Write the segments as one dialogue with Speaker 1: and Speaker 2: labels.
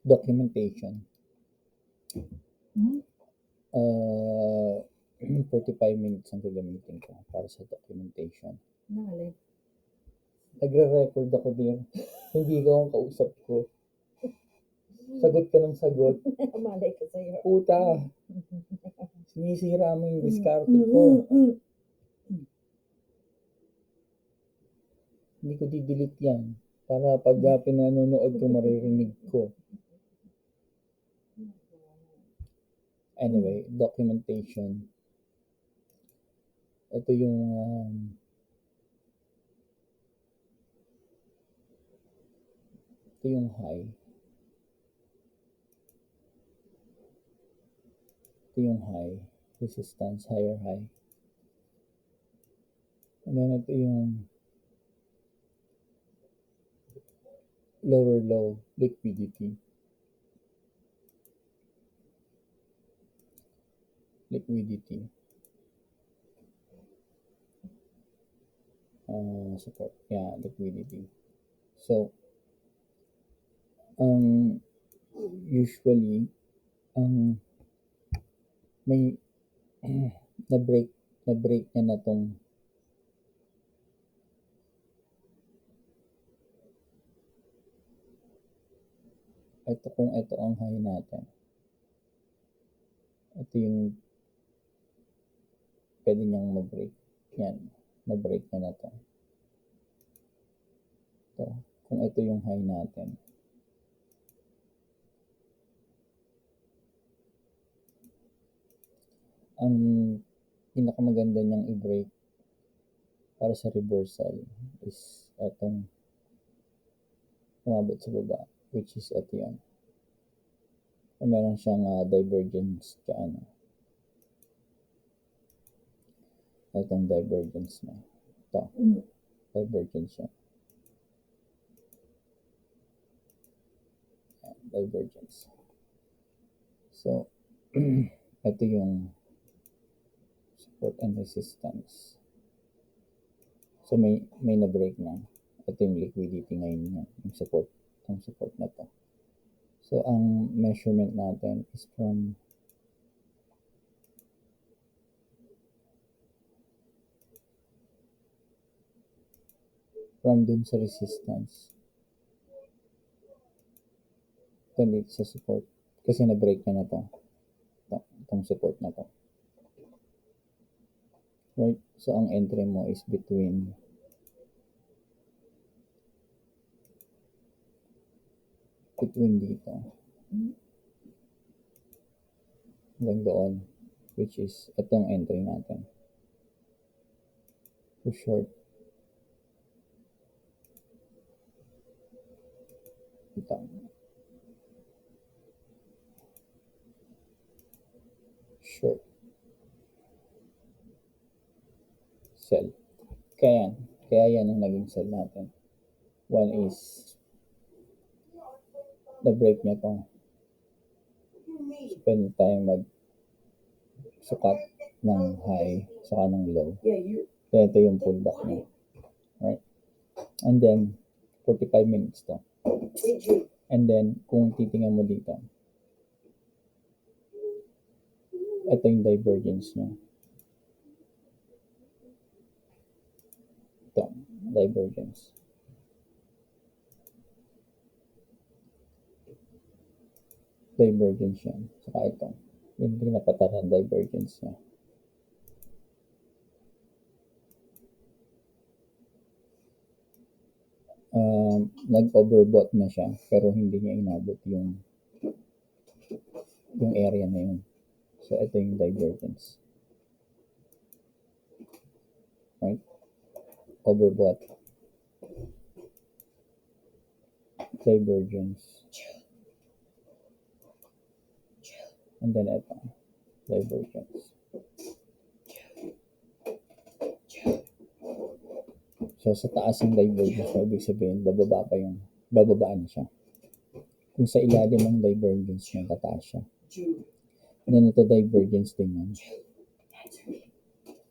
Speaker 1: Documentation.
Speaker 2: Hmm?
Speaker 1: 45 minutes ang gagamitin ko para sa documentation.
Speaker 2: Nalin.
Speaker 1: Nagre-record ako din. Hindi ka ang kausap ko. Sagot ka ng sagot.
Speaker 2: Malay ko sa'yo.
Speaker 1: Puta, sinisira mo yung diskarte ko. Hindi ko di-delete yan. Para pag pinanonood ko, maririnig ko. Anyway, documentation. Ito yung high. Ito yung high. Resistance, higher high. And then ito yung lower low, liquidity. Support. Yeah, liquidity. So, usually, may na-break niya na tong kung ito ang high natin. Ito yung pwede niyang ma-break. Yan. Na-break niya na to. Ito. Kung ito yung high natin. Ang pinakamaganda niyang i-break para sa reversal is etong umabot sa baba, which is ito yan. Meron siyang divergence ka itong divergence na ito. Divergence yan. Divergence. So, ito yung support and resistance. So, may na-break na. Ito yung liquidity ngayon niya. Yung support na to. So, ang measurement natin is from dun sa resistance. Ito dito sa support. Kasi na-break niya na to. Itong support na to. Right? So, ang entry mo is between dito hanggang doon, which is itong entry natin. For short. Ito. Short. Sell. Kaya yan ang naging sell natin. One is na-break niya to. So, pwede tayong magsukat ng high saka ng low. Then, ito yung pullback niya. Right? And then, 45 minutes to. And then, kung titingnan mo dito, ito yung divergence niya. Ito, divergence. Divergence yan. Saka ito. Yung pinapataran divergence niya. Nag-overbought na siya, pero hindi niya inabot yung area na yun. So, ito yung divergence. Right? Overbought. Divergence. And then ito. Divergence. So, sa taas ng divergence, ibig sabihin, bababaan na siya. Kung sa ilalim ng divergence niya, tataas siya. And then ito, divergence din yan.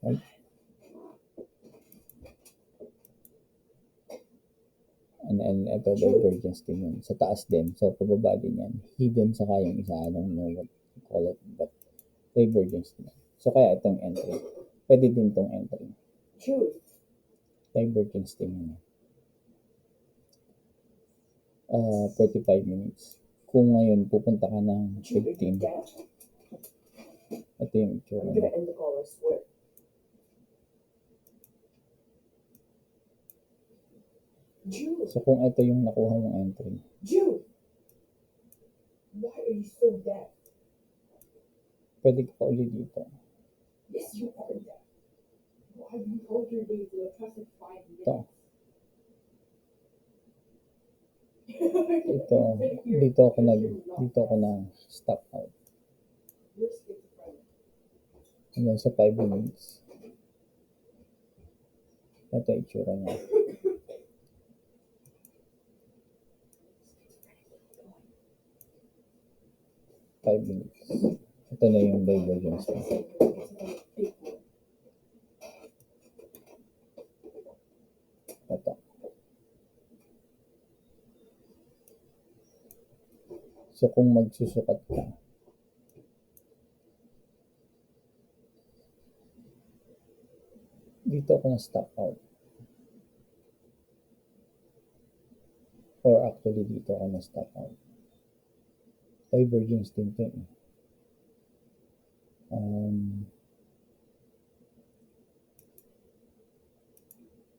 Speaker 1: Right? And And ito, divergence din yun. Sa taas din. So, pababa din yan. Hidden sa kayong isa. I don't know what you call it, but divergence din. So, kaya itong entry. Pwede din itong entry. Divergence din yun. 45 minutes. Kung ngayon, pupunta ka ng 15. Ito yung itsura niya. So, kung ito yung nakuha mong entry.
Speaker 2: Why are you so deaf?
Speaker 1: Pwede ka pa uli dito.
Speaker 2: Yes, you are deaf. Why do you hold your day to a trusted 5 minutes?
Speaker 1: Ito. Dito ako na stop out. Hanggang sa 5 minutes. Ito yung itsura niya. Minutes. Ito na yung divergence niya. Ito. So, kung magsusukat ka, dito ako na stop out. Or actually, dito ako na stop out. Divergence din ito.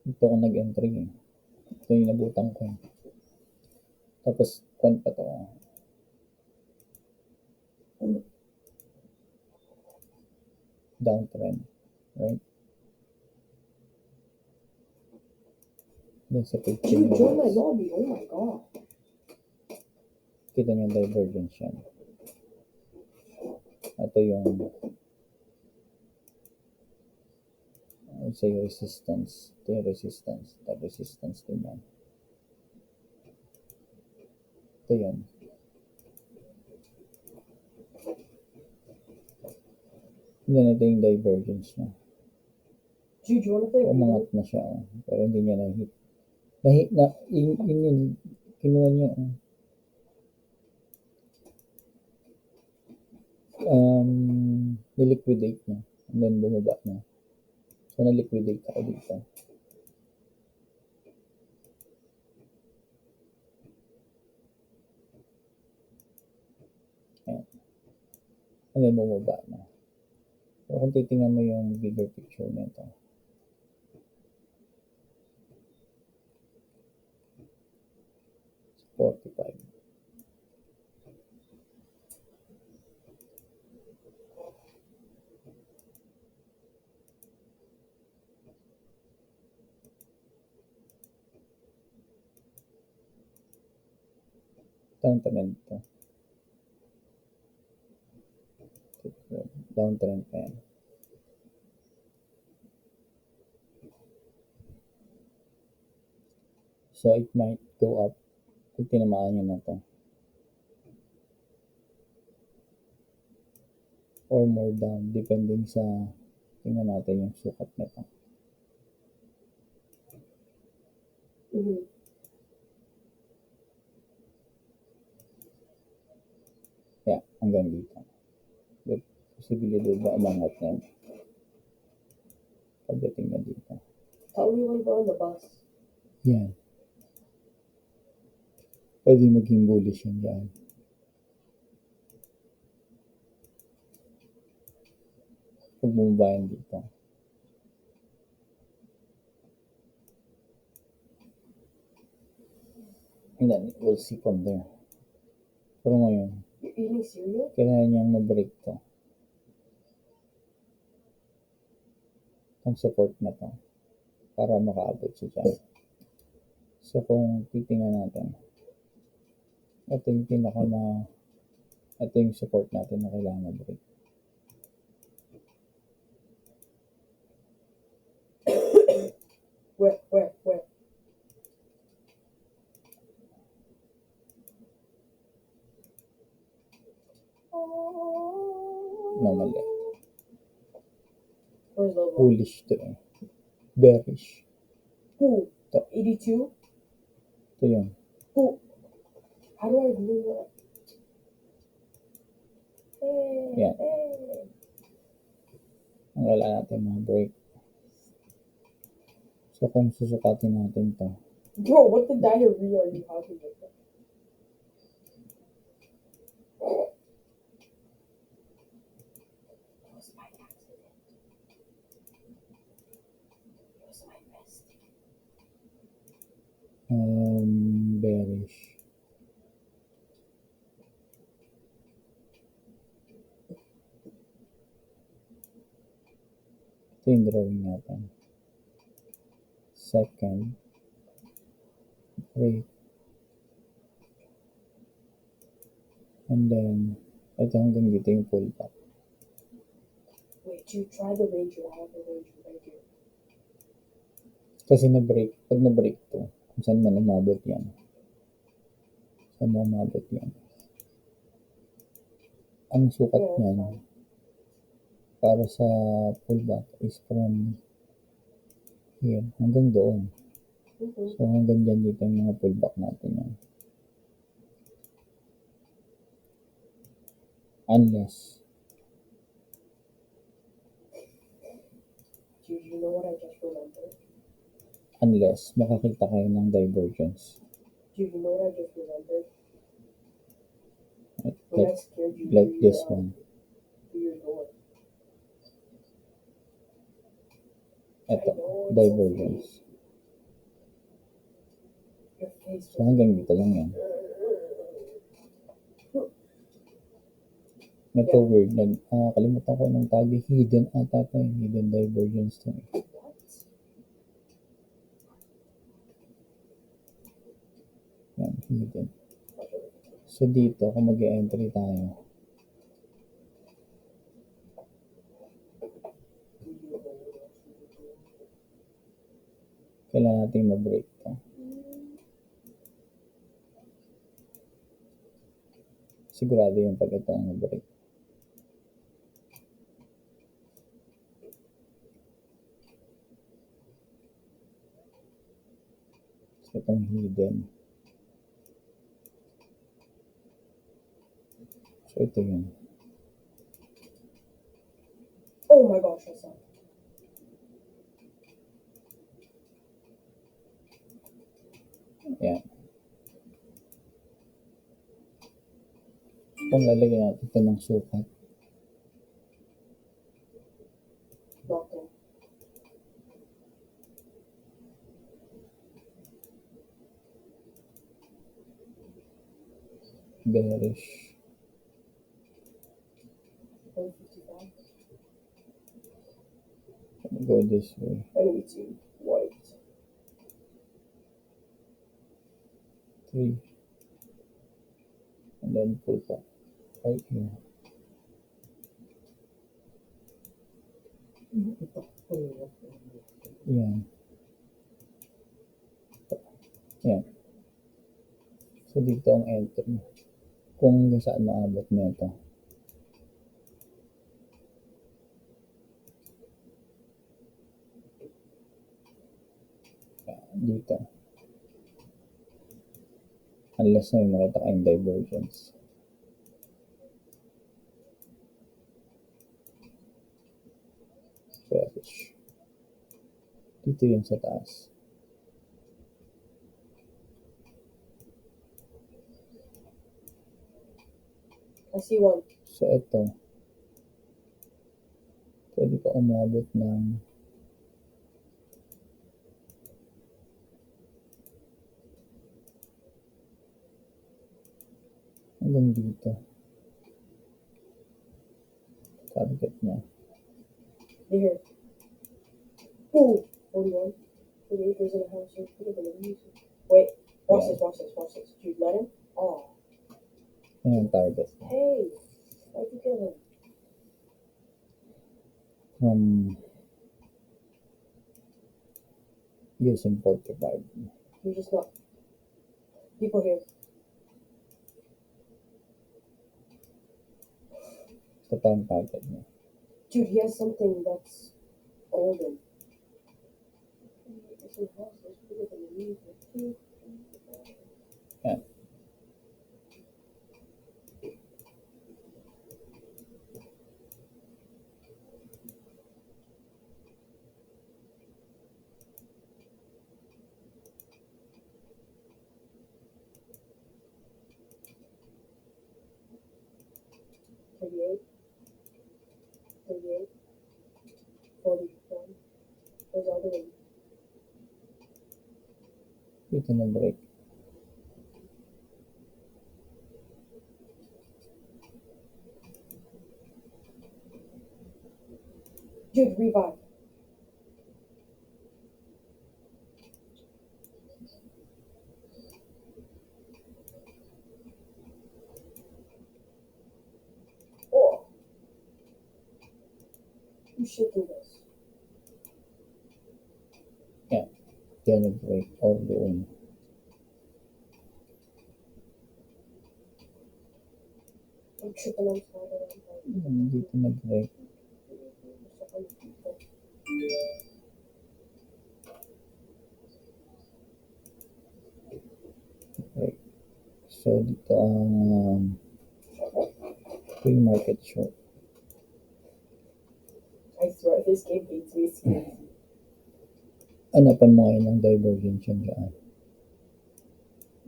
Speaker 1: Dito ako nag-entry. Ito yung nabutang ko. Tapos, kung pa ito. Downtrend. Right? Then sa 15 minutes.
Speaker 2: Join my lobby. Oh my god.
Speaker 1: Kita niyo divergence yan. Ito yung say resistance. Ito yung resistance. Ito resistance din yan. Ito yun. Then ito yung divergence niya. Umangat na siya. Pero hindi niya na-hit. Yun kinuha niya. Niliquidate niya. And then bumaba na. So, na-liquidate ako dito. Ayan. And then bumaba na. So, kung titingnan mo yung bigger picture nito. It's 45. Downtrend to. Downtrend pa yan. So, it might go up kung tinamaan nyo na to. Or more down, depending sa tingnan natin yung sukat nito. Yeah, hanggang dito. But, posibilidad ba umangat na yun? Pagdating na dito.
Speaker 2: How we went on the bus?
Speaker 1: Yan. Pwede maging bullish yun dyan. Pag bumaba yan dito. And then, we'll see from there. Pero ngayon,
Speaker 2: You're eating cereal?
Speaker 1: kailangan niyang ma-break to. Ang support na to. Para makaabot siya dyan. So, kung titingnan natin, ito yung ito yung support natin na kailangan ma-break.
Speaker 2: Where?
Speaker 1: No, mali.
Speaker 2: Where's the logo?
Speaker 1: Bullish to eh. Bearish.
Speaker 2: Who?
Speaker 1: To.
Speaker 2: 82?
Speaker 1: Ito yun.
Speaker 2: Oh, how do I move up? Hey,
Speaker 1: Yeah.
Speaker 2: hey.
Speaker 1: Ang wala natin mga break. So, kung susukatin natin to,
Speaker 2: Bro, what the diarrhea are you talking about? It was by accident. It was my best.
Speaker 1: bearish. Ito yung drawing natin. Second, break. And then, ito hanggang dito yung pullback.
Speaker 2: Wait, you try the ranger. I have the ranger right here.
Speaker 1: Kasi pag na-break to, kung saan man umabot yan. Saan mo umabot yan. Ang sukat niyan, para sa pullback is from here hanggang doon. So, hanggang dyan dito yung mga pullback natin yan. Unless,
Speaker 2: Dude, you know what I just remembered?
Speaker 1: makakita kayo ng divergence.
Speaker 2: Dude, you know what I just remembered? When I
Speaker 1: Like,
Speaker 2: scared you
Speaker 1: like
Speaker 2: through
Speaker 1: this
Speaker 2: your,
Speaker 1: one.
Speaker 2: through your door.
Speaker 1: Ito,
Speaker 2: I know, it's
Speaker 1: divergence.
Speaker 2: Your face
Speaker 1: So, hanggang dito lang yan. Ito weird. Kalimutan ko ng tag. Hidden ata ito. Hidden divergence to.
Speaker 2: What?
Speaker 1: Yan, hidden. So, dito, kung mag-e-entry tayo, kailangan natin ma-break to. Sigurado yung pag ito ang ma-break. So, itong hidden. So, ito yun.
Speaker 2: Oh my gosh, I saw it.
Speaker 1: Yan. Kung lalagyan natin ito ng sukat,
Speaker 2: Nothing.
Speaker 1: bearish.
Speaker 2: 155.
Speaker 1: Go this way.
Speaker 2: I need to white.
Speaker 1: 3. And then pull back. Right here. Yan. Yan. So, dito ang entry. Kung saan maabot na ito. Dito. Unless na may makita kayong divergence. Bearish. Dito yun sa taas.
Speaker 2: I see one.
Speaker 1: So, ito. Pwede pa umabot ng hanggang dito. Target niya.
Speaker 2: Here. Oh, 41. 48, there's in a house here. Wait, watch this, watch this, watch this. Dude, let him. Oh.
Speaker 1: Yan ang target niya.
Speaker 2: Hey, why'd you kill him?
Speaker 1: Using 45.
Speaker 2: You're just not. People here.
Speaker 1: Ito pa ang target niya.
Speaker 2: Dude, he has something that's golden. It's in a house. There's bigger than the music.
Speaker 1: Dito na break.
Speaker 2: Jude, revive. Oh. You should do this.
Speaker 1: Dito na break. Or doon.
Speaker 2: I'm tripping on Spider.
Speaker 1: Dito na break. Break. So, dito ang pre-market short.
Speaker 2: I swear this game hates me. It's crazy.
Speaker 1: Hanapan mo ngayon ng divergence yun dyan.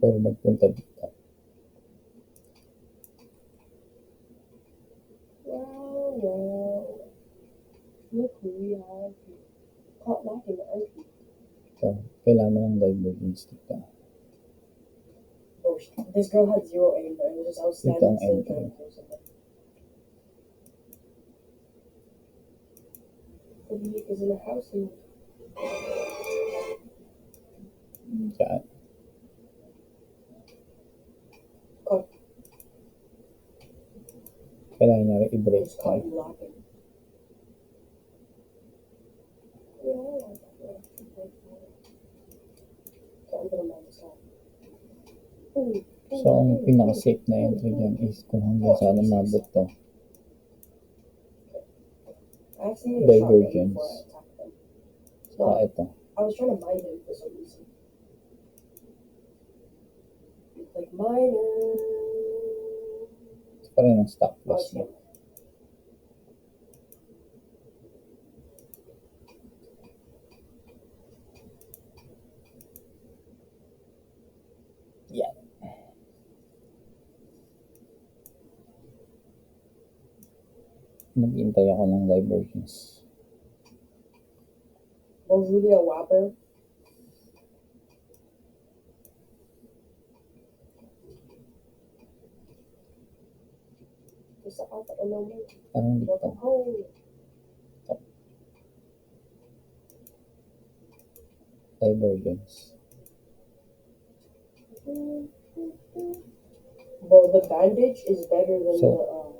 Speaker 1: Or magpunta dito.
Speaker 2: Well. Look who we have here. Caught lacking the entry.
Speaker 1: So, kailangan mo ng divergence dito.
Speaker 2: Oh, this girl had 0 aim, but it was just I was
Speaker 1: Dito
Speaker 2: standing
Speaker 1: ang
Speaker 2: still
Speaker 1: entry.
Speaker 2: trying to do something. The League is in the house and
Speaker 1: Dyan.
Speaker 2: caught.
Speaker 1: Kailangan niya rin i-break.
Speaker 2: It's caught you lacking. Yeah, I like that. Yeah, okay, I'm gonna mount this out. Ooh.
Speaker 1: So, ang pinaka-safe na entry dyan is kung hanggang saan umabot to.
Speaker 2: I actually made a shot right
Speaker 1: Divergence.
Speaker 2: before I attacked them.
Speaker 1: Saka ito.
Speaker 2: I was trying to mine him for some reason. Like miner.
Speaker 1: Ito pa rin ang stop
Speaker 2: Oh,
Speaker 1: loss
Speaker 2: it's
Speaker 1: mo.
Speaker 2: him.
Speaker 1: Yan. Maghintay ako ng divergence.
Speaker 2: Oh, Julia Wapper. Just out the unknown.
Speaker 1: Parang dito.
Speaker 2: Welcome home.
Speaker 1: Divergence.
Speaker 2: Bro, the bandage is better than
Speaker 1: So-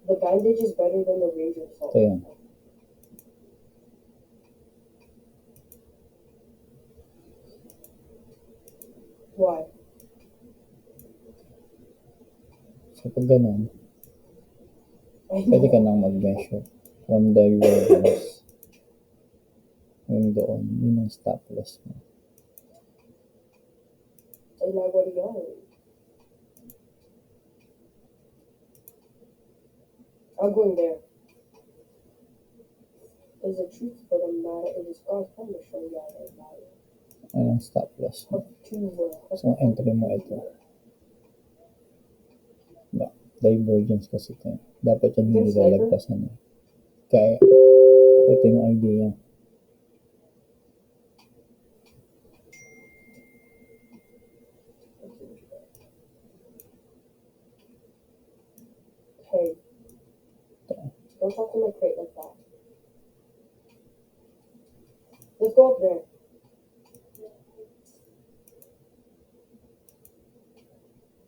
Speaker 2: the bandage is better than the Ranger Assault.
Speaker 1: Ito yan.
Speaker 2: Why?
Speaker 1: So, pag ganun,
Speaker 2: I
Speaker 1: pwede ka
Speaker 2: know.
Speaker 1: nang mag-measure from divergence. Yung doon, yun ang stop loss mo.
Speaker 2: Ay, nagwari yan. I'm going there. There's a truth, but I'm not. It is God's plan to show you that value.
Speaker 1: Ano ang stop loss mo?
Speaker 2: Up to
Speaker 1: So, entry mo ito. Yeah. Divergence kasi ito. Dapat yan hindi lalagpasan. Kaya, ito yung idea.
Speaker 2: Hey, don't talk to my crate like that. Let's go up there.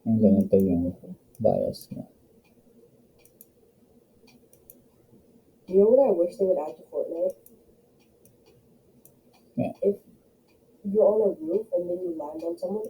Speaker 1: Ang ganito yung bias mo.
Speaker 2: You know what I wish they would add to Fortnite?
Speaker 1: Yeah.
Speaker 2: If you're on a roof and then you land on someone,